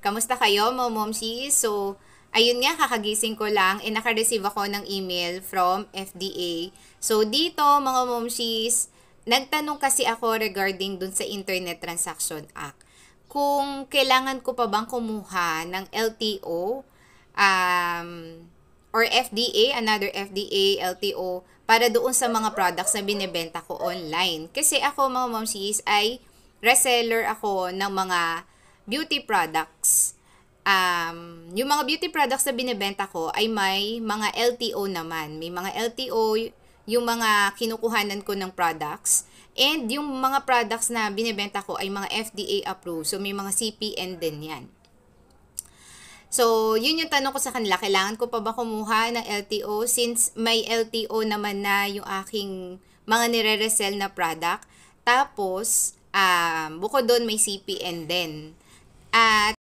Kamusta kayo, mga momshies? So, ayun nga, kakagising ko lang, naka-receive ako ng email from FDA. So, dito, mga momshies, nagtanong kasi ako regarding dun sa Internet Transaction Act. Kung kailangan ko pa bang kumuha ng LTO, um, or FDA, another FDA, LTO, para doon sa mga products na binebenta ko online. Kasi ako, mga momshies, ay reseller ako ng mga beauty products. Yung mga beauty products na binebenta ko ay may mga LTO naman. May mga LTO, yung mga kinukuhanan ko ng products. And yung mga products na binebenta ko ay mga FDA approved. So, may mga CPN din yan. So, yun yung tanong ko sa kanila. Kailangan ko pa ba kumuha ng LTO? Since may LTO naman na yung aking mga nire-resell na product. Tapos, bukod doon may CPN din. At